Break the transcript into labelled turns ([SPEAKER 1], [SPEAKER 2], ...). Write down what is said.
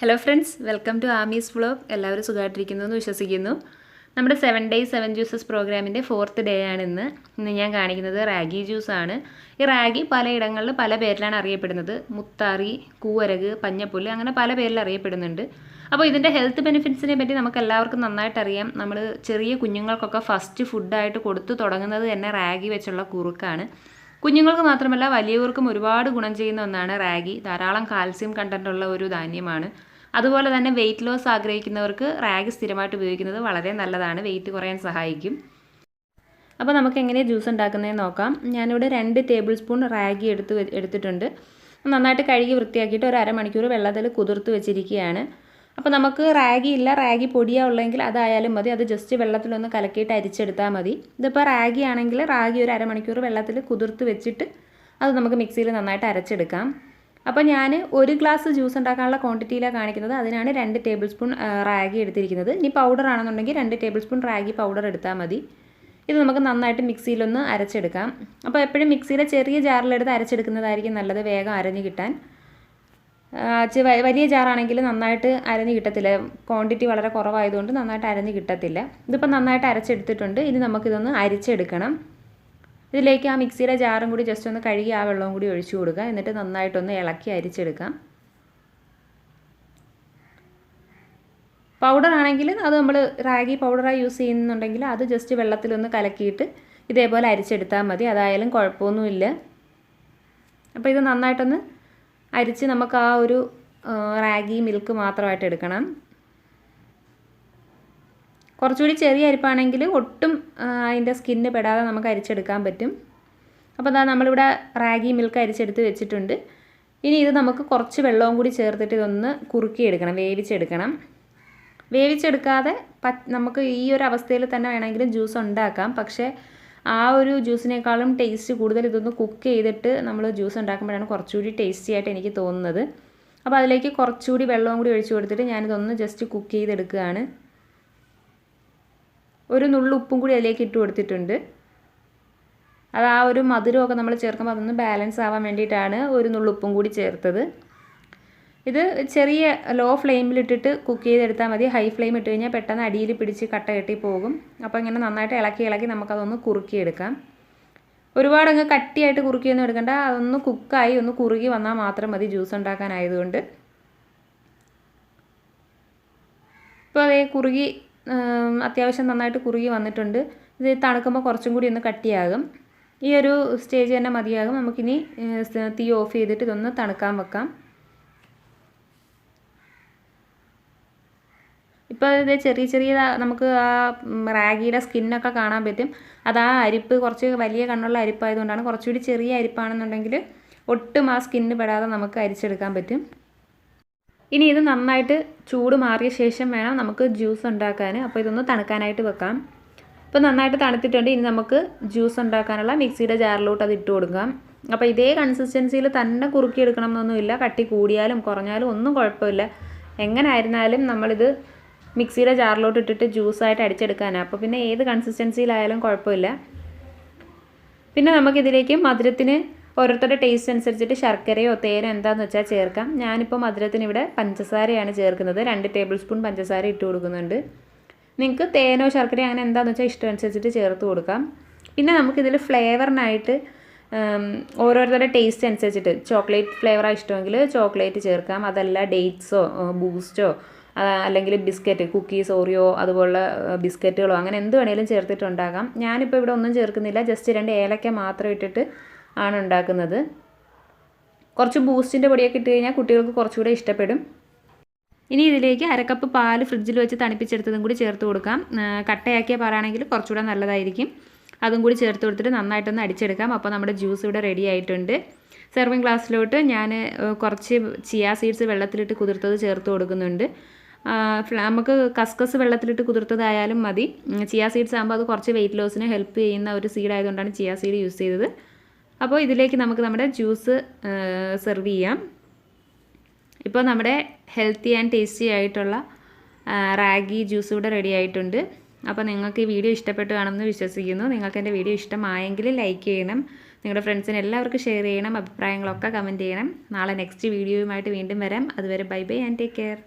[SPEAKER 1] Hello friends, welcome to ആമീസ് vlog. എല്ലാവരും സുഖമായിട്ടിരിക്കുന്നു എന്ന് വിശ്വസിക്കുന്നു. നമ്മുടെ 7 days 7 juices പ്രോഗ്രാമിൻ്റെ 4th ഡേ ആണ് ഇന്ന് ഞാൻ കാണിക്കുന്നത് റാഗി ജ്യൂസാണ്. ഈ റാഗി പലയിടങ്ങളിൽ പല പേരിലാണ് അറിയപ്പെടുന്നത്. മുത്താറി, കൂവരക്, പഞ്ഞപ്പുല്ല്, അങ്ങനെ പല പേരിൽ അറിയപ്പെടുന്നുണ്ട്. അപ്പോൾ ഇതിൻ്റെ ഹെൽത്ത് ബെനിഫിറ്റ്സിനെ പറ്റി നമുക്ക് എല്ലാവർക്കും നന്നായിട്ട് അറിയാം. നമ്മൾ ചെറിയ കുഞ്ഞുങ്ങൾക്കൊക്കെ ഫസ്റ്റ് ഫുഡായിട്ട് കൊടുത്തു തുടങ്ങുന്നത് തന്നെ റാഗി വെച്ചുള്ള കുറുക്കാണ്. കുഞ്ഞുങ്ങൾക്ക് മാത്രമല്ല വലിയവർക്കും ഒരുപാട് ഗുണം ചെയ്യുന്ന ഒന്നാണ് റാഗി. ധാരാളം കാൽസ്യം കണ്ടൻറ്റുള്ള ഒരു ധാന്യമാണ്. അതുപോലെ തന്നെ വെയിറ്റ് ലോസ് ആഗ്രഹിക്കുന്നവർക്ക് റാഗി സ്ഥിരമായിട്ട് ഉപയോഗിക്കുന്നത് വളരെ നല്ലതാണ്. വെയിറ്റ് കുറയാൻ സഹായിക്കും. അപ്പോൾ നമുക്ക് എങ്ങനെ ജ്യൂസ് ഉണ്ടാക്കുന്നതെന്ന് നോക്കാം. ഞാനിവിടെ 2 ടേബിൾ സ്പൂൺ റാഗി എടുത്തിട്ടുണ്ട്. നന്നായിട്ട് കഴുകി വൃത്തിയാക്കിയിട്ട് ഒരു അരമണിക്കൂർ വെള്ളത്തിൽ കുതിർത്ത് വെച്ചിരിക്കുകയാണ്. അപ്പോൾ നമുക്ക് റാഗി ഇല്ല, റാഗി പൊടിയാ ഉള്ളെങ്കിൽ അതായാലും മതി. അത് ജസ്റ്റ് വെള്ളത്തിലൊന്ന് കലക്കിയിട്ട് അരിച്ചെടുത്താൽ മതി. ഇതിപ്പോൾ റാഗി ആണെങ്കിൽ റാഗി ഒരു അരമണിക്കൂർ വെള്ളത്തിൽ കുതിർത്ത് വെച്ചിട്ട് അത് നമുക്ക് മിക്സിയിൽ നന്നായിട്ട് അരച്ചെടുക്കാം. അപ്പോൾ ഞാൻ 1 ഗ്ലാസ് ജ്യൂസ് ഉണ്ടാക്കാനുള്ള ക്വാണ്ടിറ്റിയിലാണ് കാണിക്കുന്നത്. അതിനാണ് 2 ടേബിൾ സ്പൂൺ റാഗി എടുത്തിരിക്കുന്നത്. ഇനി പൗഡർ ആണെന്നുണ്ടെങ്കിൽ 2 ടേബിൾ സ്പൂൺ റാഗി പൗഡർ എടുത്താൽ മതി. ഇത് നമുക്ക് നന്നായിട്ട് മിക്സിയിലൊന്ന് അരച്ചെടുക്കാം. അപ്പോൾ എപ്പോഴും മിക്സിയിലെ ചെറിയ ജാറിലെടുത്ത് അരച്ചെടുക്കുന്നതായിരിക്കും നല്ലത്, വേഗം അരഞ്ഞ് കിട്ടാൻ. വലിയ ജാറാണെങ്കിൽ നന്നായിട്ട് അരഞ്ഞ് കിട്ടത്തില്ല, ക്വാണ്ടിറ്റി വളരെ കുറവായതുകൊണ്ട് നന്നായിട്ട് അരഞ്ഞ് കിട്ടത്തില്ല. ഇതിപ്പോൾ നന്നായിട്ട് അരച്ചെടുത്തിട്ടുണ്ട്. ഇനി നമുക്കിതൊന്ന് അരിച്ചെടുക്കണം. ഇതിലേക്ക് ആ മിക്സിയുടെ ജാറും കൂടി ജസ്റ്റ് ഒന്ന് കഴുകി ആ വെള്ളവും കൂടി ഒഴിച്ചു കൊടുക്കുക. എന്നിട്ട് നന്നായിട്ടൊന്ന് ഇളക്കി അരിച്ചെടുക്കാം. പൗഡർ ആണെങ്കിൽ അത് നമ്മൾ റാഗി പൗഡറായി യൂസ് ചെയ്യുന്നുണ്ടെങ്കിൽ അത് ജസ്റ്റ് വെള്ളത്തിലൊന്ന് കലക്കിയിട്ട് ഇതേപോലെ അരിച്ചെടുത്താൽ മതി. അതായാലും കുഴപ്പമൊന്നുമില്ല. അപ്പോൾ ഇത് നന്നായിട്ടൊന്ന് അരിച്ച് നമുക്ക് ആ ഒരു റാഗി മിൽക്ക് മാത്രമായിട്ട് എടുക്കണം. കുറച്ചുകൂടി ചെറിയ അരിപ്പാണെങ്കിൽ ഒട്ടും അതിൻ്റെ സ്കിന്ന് പെടാതെ നമുക്ക് അരിച്ചെടുക്കാൻ പറ്റും. അപ്പോൾ അതാ നമ്മളിവിടെ റാഗി മിൽക്ക് അരിച്ചെടുത്ത് വെച്ചിട്ടുണ്ട്. ഇനി ഇത് നമുക്ക് കുറച്ച് വെള്ളവും കൂടി ചേർത്തിട്ട് ഇതൊന്ന് കുറുക്കിയെടുക്കണം, വേവിച്ചെടുക്കണം. വേവിച്ചെടുക്കാതെ നമുക്ക് ഈ ഒരു അവസ്ഥയിൽ തന്നെ വേണമെങ്കിലും ജ്യൂസ് ഉണ്ടാക്കാം. പക്ഷേ ആ ഒരു ജ്യൂസിനേക്കാളും ടേസ്റ്റ് കൂടുതൽ ഇതൊന്ന് കുക്ക് ചെയ്തിട്ട് നമ്മൾ ജ്യൂസ് ഉണ്ടാക്കുമ്പോഴാണ് കുറച്ചുകൂടി ടേസ്റ്റി ആയിട്ട് എനിക്ക് തോന്നുന്നത്. അപ്പോൾ അതിലേക്ക് കുറച്ചുകൂടി വെള്ളവും കൂടി ഒഴിച്ചു കൊടുത്തിട്ട് ഞാനിതൊന്ന് ജസ്റ്റ് കുക്ക് ചെയ്തെടുക്കുകയാണ്. ഒരു നുള്ളു ഉപ്പും കൂടി അതിലേക്ക് ഇട്ട് കൊടുത്തിട്ടുണ്ട്. അത് ആ ഒരു മധുരമൊക്കെ നമ്മൾ ചേർക്കുമ്പോൾ അതൊന്ന് ബാലൻസ് ആവാൻ വേണ്ടിയിട്ടാണ് ഒരു നുള്ളു ഉപ്പും കൂടി ചേർത്തത്. ഇത് ചെറിയ ലോ ഫ്ലെയിമിലിട്ടിട്ട് കുക്ക് ചെയ്തെടുത്താൽ മതി. ഹൈ ഫ്ലെയിം ഇട്ട് കഴിഞ്ഞാൽ പെട്ടെന്ന് അടിയിൽ പിടിച്ച് കട്ട കെട്ടി പോകും. അപ്പോൾ ഇങ്ങനെ നന്നായിട്ട് ഇളക്കി നമുക്കതൊന്ന് കുറുക്കിയെടുക്കാം. ഒരുപാടങ്ങ് കട്ടിയായിട്ട് കുറുക്കിയൊന്നും എടുക്കണ്ട. അതൊന്ന് കുക്കായി ഒന്ന് കുറുകി വന്നാൽ മാത്രം മതി ജ്യൂസ് ഉണ്ടാക്കാനായതുകൊണ്ട്. ഇപ്പോൾ അതേ കുറുകി അത്യാവശ്യം നന്നായിട്ട് കുറുകി വന്നിട്ടുണ്ട്. ഇത് തണുക്കുമ്പോൾ കുറച്ചും കൂടി ഒന്ന് കട്ടിയാകും. ഈ ഒരു സ്റ്റേജ് തന്നെ മതിയാകും. നമുക്കിനി തീ ഓഫ് ചെയ്തിട്ട് ഇതൊന്ന് തണുക്കാൻ വെക്കാം. ഇപ്പോൾ ഇത് ചെറിയ നമുക്ക് ആ റാഗിയുടെ സ്കിന്നൊക്കെ കാണാൻ പറ്റും. അത് ആ അരിപ്പ് കുറച്ച് വലിയ കണ്ണുള്ള അരിപ്പായതുകൊണ്ടാണ്. കുറച്ചുകൂടി ചെറിയ അരിപ്പാണെന്നുണ്ടെങ്കിൽ ഒട്ടും ആ സ്കിന്ന് പെടാതെ നമുക്ക് അരിച്ചെടുക്കാൻ പറ്റും. ഇനി ഇത് നന്നായിട്ട് ചൂട് മാറിയ ശേഷം വേണം നമുക്ക് ജ്യൂസ് ഉണ്ടാക്കാൻ. അപ്പോൾ ഇതൊന്ന് തണുക്കാനായിട്ട് വെക്കാം. ഇപ്പോൾ നന്നായിട്ട് തണുത്തിട്ടുണ്ട്. ഇനി നമുക്ക് ജ്യൂസ് ഉണ്ടാക്കാനുള്ള മിക്സിയുടെ ജാറിലോട്ട് അത് ഇട്ട് കൊടുക്കാം. അപ്പോൾ ഇതേ കൺസിസ്റ്റൻസിയിൽ തന്നെ കുറുക്കിയെടുക്കണം എന്നൊന്നുമില്ല. കട്ടി കൂടിയാലും കുറഞ്ഞാലും ഒന്നും കുഴപ്പമില്ല. എങ്ങനെ ആയിരുന്നാലും നമ്മളിത് മിക്സിയുടെ ജാറിലോട്ട് ഇട്ടിട്ട് ജ്യൂസായിട്ട് അടിച്ചെടുക്കാനാണ്. അപ്പോൾ പിന്നെ ഏത് കൺസിസ്റ്റൻസിയിലായാലും കുഴപ്പമില്ല. പിന്നെ നമുക്കിതിലേക്ക് മധുരത്തിന് ഓരോരുത്തരുടെ ടേസ്റ്റ് അനുസരിച്ചിട്ട് ശർക്കരയോ തേനോ എന്താണെന്ന് വെച്ചാൽ ചേർക്കാം. ഞാനിപ്പോൾ മധുരത്തിന് ഇവിടെ പഞ്ചസാരയാണ് ചേർക്കുന്നത്. 2 ടേബിൾ സ്പൂൺ പഞ്ചസാര ഇട്ട് കൊടുക്കുന്നുണ്ട്. നിങ്ങൾക്ക് തേനോ ശർക്കരയോ അങ്ങനെ എന്താണെന്ന് വെച്ചാൽ ഇഷ്ടം അനുസരിച്ചിട്ട് ചേർത്ത് കൊടുക്കാം. പിന്നെ നമുക്കിതിൽ ഫ്ലേവറിനായിട്ട് ഓരോരുത്തരുടെ ടേസ്റ്റ് അനുസരിച്ചിട്ട് ചോക്ലേറ്റ് ഫ്ലേവറാണ് ഇഷ്ടമെങ്കിൽ ചോക്ലേറ്റ് ചേർക്കാം. അതല്ല ഡേറ്റ്സോ ബൂസ്റ്റോ അല്ലെങ്കിൽ ബിസ്ക്കറ്റ്, കുക്കീസ്, ഓറിയോ അതുപോലുള്ള ബിസ്ക്കറ്റുകളോ അങ്ങനെ എന്ത് വേണേലും ചേർത്തിട്ടുണ്ടാകാം. ഞാനിപ്പോൾ ഇവിടെ ഒന്നും ചേർക്കുന്നില്ല. ജസ്റ്റ് 2 ഏലക്ക മാത്രം ഇട്ടിട്ട് ആണ് ഉണ്ടാക്കുന്നത്. കുറച്ച് ബൂസ്റ്റിൻ്റെ പൊടിയൊക്കെ ഇട്ട് കഴിഞ്ഞാൽ കുട്ടികൾക്ക് കുറച്ചുകൂടെ ഇഷ്ടപ്പെടും. ഇനി ഇതിലേക്ക് 1 കപ്പ് പാൽ ഫ്രിഡ്ജിൽ വെച്ച് തണുപ്പിച്ചെടുത്തതും കൂടി ചേർത്ത് കൊടുക്കാം. കട്ടയാക്കിയ പാലാണെങ്കിൽ കുറച്ചുകൂടെ നല്ലതായിരിക്കും. അതും കൂടി ചേർത്ത് കൊടുത്തിട്ട് നന്നായിട്ടൊന്ന് അടിച്ചെടുക്കാം. അപ്പോൾ നമ്മുടെ ജ്യൂസ് ഇവിടെ റെഡി ആയിട്ടുണ്ട്. സെർവിങ് ഗ്ലാസ്സിലോട്ട് ഞാൻ കുറച്ച് ചിയാ സീഡ്സ് വെള്ളത്തിലിട്ട് കുതിർത്തത് ചേർത്ത് കൊടുക്കുന്നുണ്ട്. നമുക്ക് കസ്കസ് വെള്ളത്തിലിട്ട് കുതിർത്തതായാലും മതി. ചിയാ സീഡ്സ് ആകുമ്പോൾ അത് കുറച്ച് വെയിറ്റ് ലോസിന് ഹെൽപ്പ് ചെയ്യുന്ന ഒരു സീഡ് ആയതുകൊണ്ടാണ് ചിയാ സീഡ് യൂസ് ചെയ്തത്. അപ്പോൾ ഇതിലേക്ക് നമുക്ക് നമ്മുടെ ജ്യൂസ് സെർവ് ചെയ്യാം. ഇപ്പോൾ നമ്മുടെ ഹെൽത്തി ആൻഡ് ടേസ്റ്റി ആയിട്ടുള്ള റാഗി ജ്യൂസ് ഇവിടെ റെഡി ആയിട്ടുണ്ട്. അപ്പോൾ നിങ്ങൾക്ക് ഈ വീഡിയോ ഇഷ്ടപ്പെട്ടു കാണുമെന്ന് വിശ്വസിക്കുന്നു. നിങ്ങൾക്ക് എൻ്റെ വീഡിയോ ഇഷ്ടമായെങ്കിൽ ലൈക്ക് ചെയ്യണം. നിങ്ങളുടെ ഫ്രണ്ട്സിന് എല്ലാവർക്കും ഷെയർ ചെയ്യണം. അഭിപ്രായങ്ങളൊക്കെ കമൻറ്റ് ചെയ്യണം. നാളെ നെക്സ്റ്റ് വീഡിയോയുമായിട്ട് വീണ്ടും വരാം. അതുവരെ bye bye and take care.